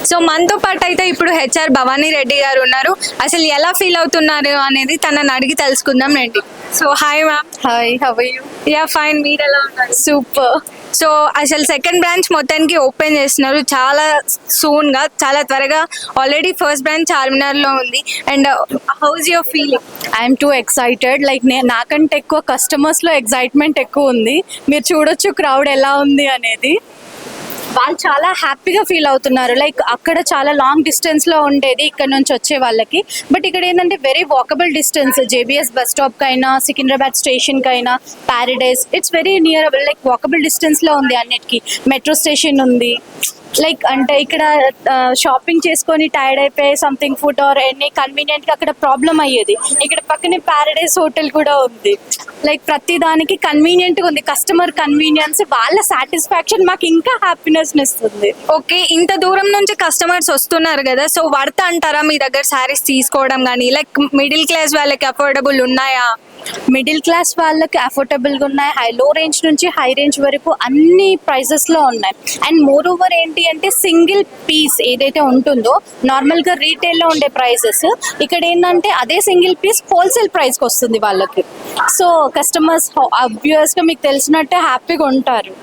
So మనతో పాటు అయితే ఇప్పుడు హెచ్ఆర్ భవానీ రెడ్డి గారు ఉన్నారు. అసలు ఎలా ఫీల్ అవుతున్నారు అనేది తనని అడిగి తెలుసుకుందాం రండి. So hi ma'am. Hi, how are you? Yeah fine, మీరు ఎలా ఉన్నారు? సూపర్. సో అసలు సెకండ్ బ్రాంచ్ మొత్తానికి ఓపెన్ చేస్తున్నారు చాలా సూన్గా, చాలా త్వరగా. ఆల్రెడీ ఫస్ట్ బ్రాంచ్ చార్మినార్లో ఉంది. And house your feeling? I'm two excited. Like నాకంటే ఎక్కువ కస్టమర్స్లో ఎక్సైట్మెంట్ ఎక్కువ ఉంది. మీరు చూడొచ్చు క్రౌడ్ ఎలా ఉంది అనేది. వాళ్ళు చాలా హ్యాపీగా ఫీల్ అవుతున్నారు. లైక్ అక్కడ చాలా లాంగ్ డిస్టెన్స్లో ఉండేది ఇక్కడ నుంచి వచ్చే వాళ్ళకి. బట్ ఇక్కడ ఏంటంటే very walkable distance. JBS bus స్టాప్కి అయినా, సికింద్రాబాద్ స్టేషన్కి అయినా, Paradise, it's very near. Like walkable డిస్టెన్స్లో ఉంది అన్నిటికీ. మెట్రో స్టేషన్ ఉంది. లైక్ అంటే ఇక్కడ షాపింగ్ చేసుకొని టైర్డ్ అయిపోయి సంథింగ్ ఫుడ్ ఆర్ ఎనీ కన్వీనియంట్గా అక్కడ ప్రాబ్లం అయ్యేది. ఇక్కడ పక్కనే ప్యారడైజ్ హోటల్ కూడా ఉంది. లైక్ ప్రతి దానికి కన్వీనియంట్గా ఉంది. కస్టమర్ కన్వీనియన్స్, వాళ్ళ సాటిస్ఫాక్షన్ మాకు ఇంకా హ్యాపీనెస్ ఇస్తుంది. ఓకే, ఇంత దూరం నుంచి కస్టమర్స్ వస్తున్నారు కదా, సో వర్త్ అంటారా మీ దగ్గర శారీస్ తీసుకోవడం? కానీ లైక్ మిడిల్ క్లాస్ వాళ్ళకి అఫోర్డబుల్ ఉన్నాయా? మిడిల్ క్లాస్ వాళ్ళకి అఫోర్డబుల్గా ఉన్నాయి. లో రేంజ్ నుంచి హై రేంజ్ వరకు అన్ని ప్రైజెస్లో ఉన్నాయి. అండ్ మోర్ ఓవర్ ఏంటి అంటే సింగిల్ పీస్ ఏదైతే ఉంటుందో నార్మల్గా రీటైల్లో ఉండే ప్రైజెస్ ఇక్కడ ఏంటంటే అదే సింగిల్ పీస్ హోల్సేల్ ప్రైస్కి వస్తుంది వాళ్ళకి. సో కస్టమర్స్ ఆబ్వియస్గా మీకు తెలిసినట్టే హ్యాపీగా ఉంటారు.